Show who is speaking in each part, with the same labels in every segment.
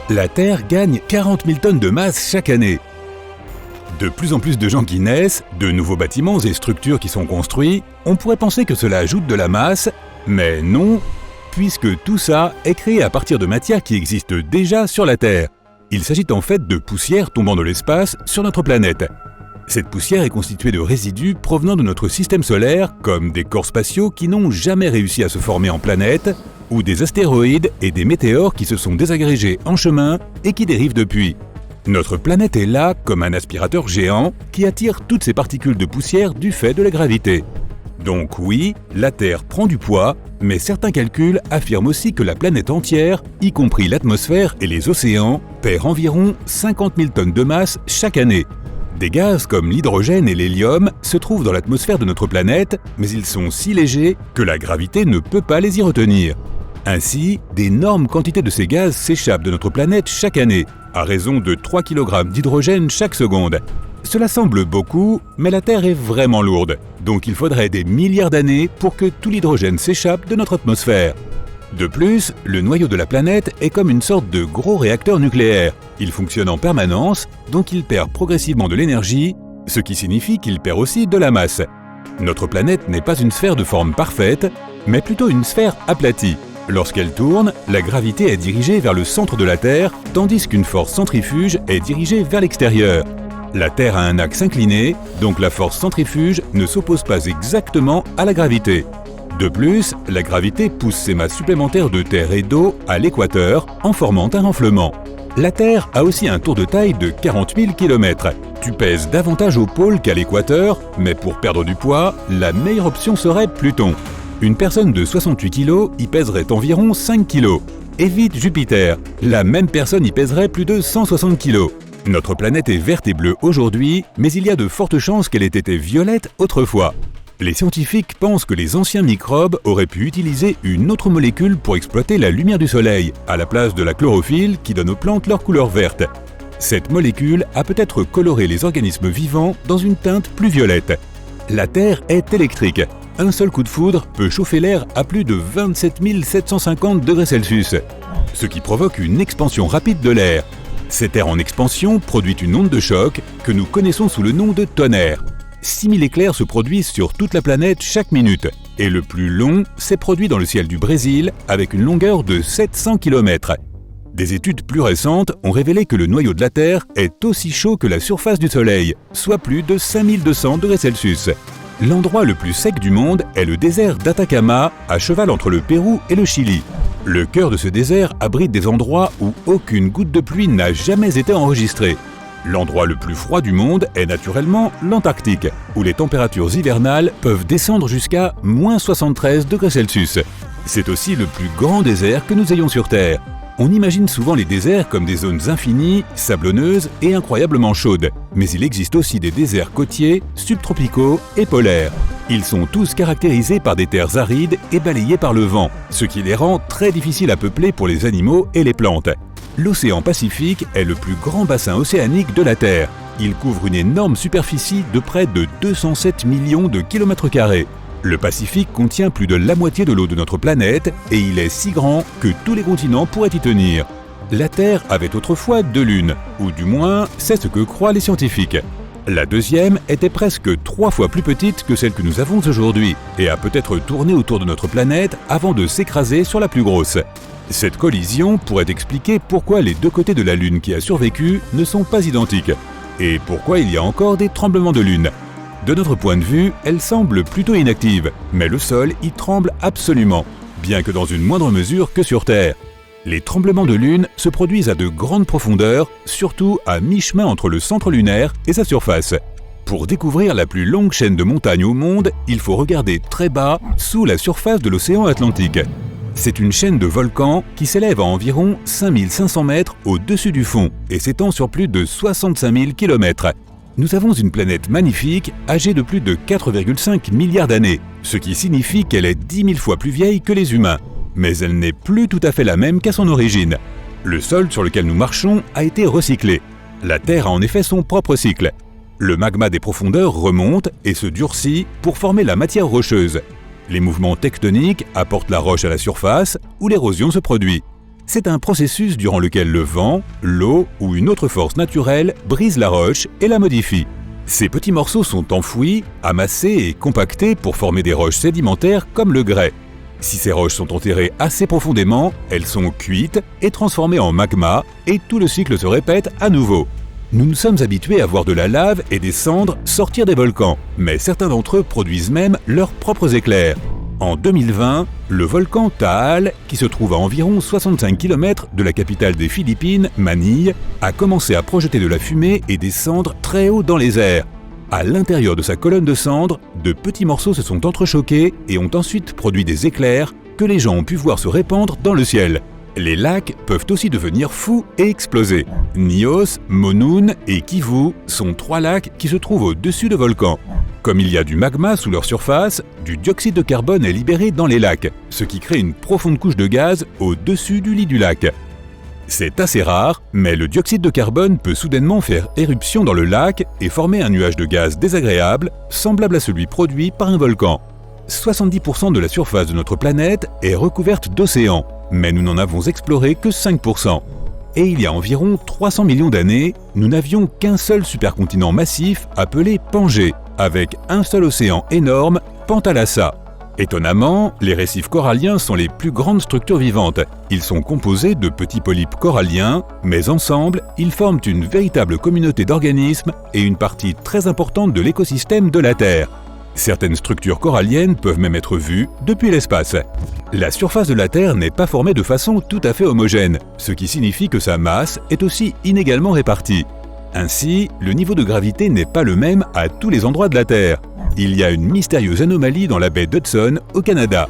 Speaker 1: La Terre gagne 40 000 tonnes de masse chaque année. De plus en plus de gens qui naissent, de nouveaux bâtiments et structures qui sont construits, on pourrait penser que cela ajoute de la masse, mais non, puisque tout ça est créé à partir de matières qui existent déjà sur la Terre. Il s'agit en fait de poussière tombant de l'espace sur notre planète. Cette poussière est constituée de résidus provenant de notre système solaire, comme des corps spatiaux qui n'ont jamais réussi à se former en planète, ou des astéroïdes et des météores qui se sont désagrégés en chemin et qui dérivent depuis. Notre planète est là comme un aspirateur géant qui attire toutes ces particules de poussière du fait de la gravité. Donc oui, la Terre prend du poids, mais certains calculs affirment aussi que la planète entière, y compris l'atmosphère et les océans, perd environ 50 000 tonnes de masse chaque année. Des gaz comme l'hydrogène et l'hélium se trouvent dans l'atmosphère de notre planète, mais ils sont si légers que la gravité ne peut pas les y retenir. Ainsi, d'énormes quantités de ces gaz s'échappent de notre planète chaque année, à raison de 3 kg d'hydrogène chaque seconde. Cela semble beaucoup, mais la Terre est vraiment lourde, donc il faudrait des milliards d'années pour que tout l'hydrogène s'échappe de notre atmosphère. De plus, le noyau de la planète est comme une sorte de gros réacteur nucléaire. Il fonctionne en permanence, donc il perd progressivement de l'énergie, ce qui signifie qu'il perd aussi de la masse. Notre planète n'est pas une sphère de forme parfaite, mais plutôt une sphère aplatie. Lorsqu'elle tourne, la gravité est dirigée vers le centre de la Terre, tandis qu'une force centrifuge est dirigée vers l'extérieur. La Terre a un axe incliné, donc la force centrifuge ne s'oppose pas exactement à la gravité. De plus, la gravité pousse ses masses supplémentaires de terre et d'eau à l'équateur en formant un renflement. La Terre a aussi un tour de taille de 40 000 km. Tu pèses davantage au pôle qu'à l'équateur, mais pour perdre du poids, la meilleure option serait Pluton. Une personne de 68 kg y pèserait environ 5 kg. Évite Jupiter, la même personne y pèserait plus de 160 kg. Notre planète est verte et bleue aujourd'hui, mais il y a de fortes chances qu'elle ait été violette autrefois. Les scientifiques pensent que les anciens microbes auraient pu utiliser une autre molécule pour exploiter la lumière du soleil, à la place de la chlorophylle qui donne aux plantes leur couleur verte. Cette molécule a peut-être coloré les organismes vivants dans une teinte plus violette. La Terre est électrique. Un seul coup de foudre peut chauffer l'air à plus de 27 750 degrés Celsius, ce qui provoque une expansion rapide de l'air. Cet air en expansion produit une onde de choc que nous connaissons sous le nom de tonnerre. 6000 éclairs se produisent sur toute la planète chaque minute, et le plus long s'est produit dans le ciel du Brésil avec une longueur de 700 km. Des études plus récentes ont révélé que le noyau de la Terre est aussi chaud que la surface du Soleil, soit plus de 5200 degrés Celsius. L'endroit le plus sec du monde est le désert d'Atacama, à cheval entre le Pérou et le Chili. Le cœur de ce désert abrite des endroits où aucune goutte de pluie n'a jamais été enregistrée. L'endroit le plus froid du monde est naturellement l'Antarctique, où les températures hivernales peuvent descendre jusqu'à -73 degrés Celsius. C'est aussi le plus grand désert que nous ayons sur Terre. On imagine souvent les déserts comme des zones infinies, sablonneuses et incroyablement chaudes, mais il existe aussi des déserts côtiers, subtropicaux et polaires. Ils sont tous caractérisés par des terres arides et balayées par le vent, ce qui les rend très difficiles à peupler pour les animaux et les plantes. L'océan Pacifique est le plus grand bassin océanique de la Terre. Il couvre une énorme superficie de près de 207 millions de kilomètres carrés. Le Pacifique contient plus de la moitié de l'eau de notre planète et il est si grand que tous les continents pourraient y tenir. La Terre avait autrefois 2 lunes, ou du moins c'est ce que croient les scientifiques. La deuxième était presque 3 fois plus petite que celle que nous avons aujourd'hui et a peut-être tourné autour de notre planète avant de s'écraser sur la plus grosse. Cette collision pourrait expliquer pourquoi les deux côtés de la Lune qui a survécu ne sont pas identiques et pourquoi il y a encore des tremblements de Lune. De notre point de vue, elle semble plutôt inactive, mais le sol y tremble absolument, bien que dans une moindre mesure que sur Terre. Les tremblements de Lune se produisent à de grandes profondeurs, surtout à mi-chemin entre le centre lunaire et sa surface. Pour découvrir la plus longue chaîne de montagnes au monde, il faut regarder très bas, sous la surface de l'océan Atlantique. C'est une chaîne de volcans qui s'élève à environ 5500 mètres au-dessus du fond et s'étend sur plus de 65 000 km. Nous avons une planète magnifique, âgée de plus de 4,5 milliards d'années, ce qui signifie qu'elle est 10 000 fois plus vieille que les humains. Mais elle n'est plus tout à fait la même qu'à son origine. Le sol sur lequel nous marchons a été recyclé. La Terre a en effet son propre cycle. Le magma des profondeurs remonte et se durcit pour former la matière rocheuse. Les mouvements tectoniques apportent la roche à la surface où l'érosion se produit. C'est un processus durant lequel le vent, l'eau ou une autre force naturelle brise la roche et la modifie. Ces petits morceaux sont enfouis, amassés et compactés pour former des roches sédimentaires comme le grès. Si ces roches sont enterrées assez profondément, elles sont cuites et transformées en magma et tout le cycle se répète à nouveau. Nous nous sommes habitués à voir de la lave et des cendres sortir des volcans, mais certains d'entre eux produisent même leurs propres éclairs. En 2020, le volcan Taal, qui se trouve à environ 65 km de la capitale des Philippines, Manille, a commencé à projeter de la fumée et des cendres très haut dans les airs. À l'intérieur de sa colonne de cendres, de petits morceaux se sont entrechoqués et ont ensuite produit des éclairs que les gens ont pu voir se répandre dans le ciel. Les lacs peuvent aussi devenir fous et exploser. Nyos, Monoun et Kivu sont 3 lacs qui se trouvent au-dessus de volcans. Comme il y a du magma sous leur surface, du dioxyde de carbone est libéré dans les lacs, ce qui crée une profonde couche de gaz au-dessus du lit du lac. C'est assez rare, mais le dioxyde de carbone peut soudainement faire éruption dans le lac et former un nuage de gaz désagréable, semblable à celui produit par un volcan. 70% de la surface de notre planète est recouverte d'océans, mais nous n'en avons exploré que 5%. Et il y a environ 300 millions d'années, nous n'avions qu'un seul supercontinent massif appelé Pangée, avec un seul océan énorme, Pantalassa. Étonnamment, les récifs coralliens sont les plus grandes structures vivantes. Ils sont composés de petits polypes coralliens, mais ensemble, ils forment une véritable communauté d'organismes et une partie très importante de l'écosystème de la Terre. Certaines structures coralliennes peuvent même être vues depuis l'espace. La surface de la Terre n'est pas formée de façon tout à fait homogène, ce qui signifie que sa masse est aussi inégalement répartie. Ainsi, le niveau de gravité n'est pas le même à tous les endroits de la Terre. Il y a une mystérieuse anomalie dans la baie d'Hudson, au Canada.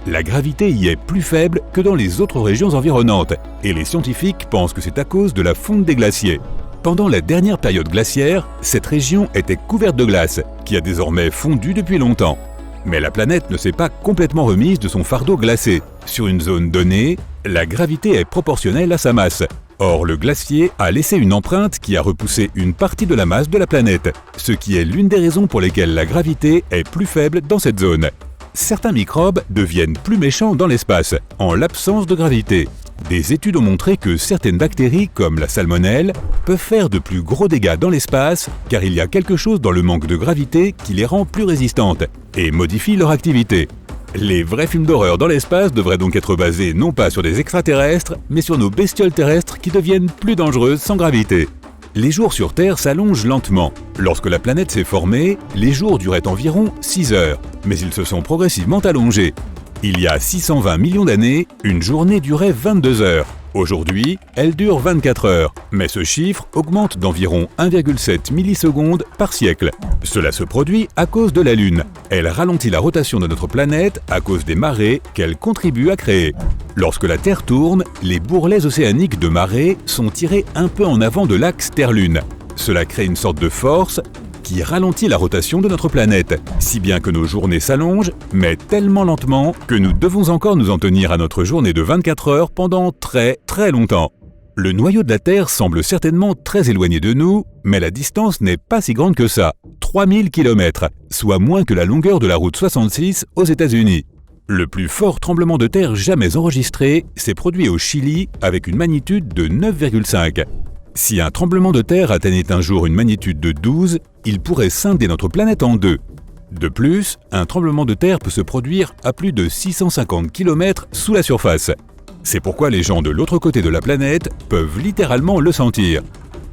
Speaker 1: La gravité y est plus faible que dans les autres régions environnantes, et les scientifiques pensent que c'est à cause de la fonte des glaciers. Pendant la dernière période glaciaire, cette région était couverte de glace, qui a désormais fondu depuis longtemps. Mais la planète ne s'est pas complètement remise de son fardeau glacé. Sur une zone donnée, la gravité est proportionnelle à sa masse. Or, le glacier a laissé une empreinte qui a repoussé une partie de la masse de la planète, ce qui est l'une des raisons pour lesquelles la gravité est plus faible dans cette zone. Certains microbes deviennent plus méchants dans l'espace, en l'absence de gravité. Des études ont montré que certaines bactéries, comme la salmonelle, peuvent faire de plus gros dégâts dans l'espace car il y a quelque chose dans le manque de gravité qui les rend plus résistantes et modifie leur activité. Les vrais films d'horreur dans l'espace devraient donc être basés non pas sur des extraterrestres, mais sur nos bestioles terrestres qui deviennent plus dangereuses sans gravité. Les jours sur Terre s'allongent lentement. Lorsque la planète s'est formée, les jours duraient environ 6 heures, mais ils se sont progressivement allongés. Il y a 620 millions d'années, une journée durait 22 heures. Aujourd'hui, elle dure 24 heures, mais ce chiffre augmente d'environ 1,7 millisecondes par siècle. Cela se produit à cause de la Lune. Elle ralentit la rotation de notre planète à cause des marées qu'elle contribue à créer. Lorsque la Terre tourne, les bourrelets océaniques de marée sont tirés un peu en avant de l'axe Terre-Lune. Cela crée une sorte de force qui ralentit la rotation de notre planète, si bien que nos journées s'allongent, mais tellement lentement que nous devons encore nous en tenir à notre journée de 24 heures pendant très longtemps. Le noyau de la Terre semble certainement très éloigné de nous, mais la distance n'est pas si grande que ça, 3000 km, soit moins que la longueur de la route 66 aux États-Unis. Le plus fort tremblement de terre jamais enregistré s'est produit au Chili avec une magnitude de 9,5. Si un tremblement de terre atteignait un jour une magnitude de 12, il pourrait scinder notre planète en deux. De plus, un tremblement de terre peut se produire à plus de 650 km sous la surface. C'est pourquoi les gens de l'autre côté de la planète peuvent littéralement le sentir.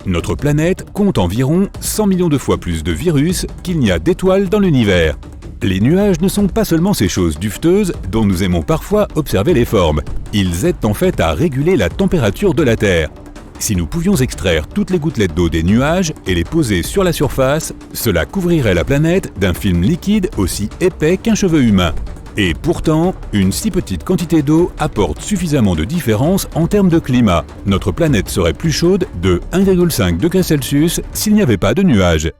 Speaker 1: Notre planète compte environ 100 millions de fois plus de virus qu'il n'y a d'étoiles dans l'univers. Les nuages ne sont pas seulement ces choses duveteuses dont nous aimons parfois observer les formes. Ils aident en fait à réguler la température de la Terre. Si nous pouvions extraire toutes les gouttelettes d'eau des nuages et les poser sur la surface, cela couvrirait la planète d'un film liquide aussi épais qu'un cheveu humain. Et pourtant, une si petite quantité d'eau apporte suffisamment de différence en termes de climat. Notre planète serait plus chaude de 1,5 degré Celsius s'il n'y avait pas de nuages.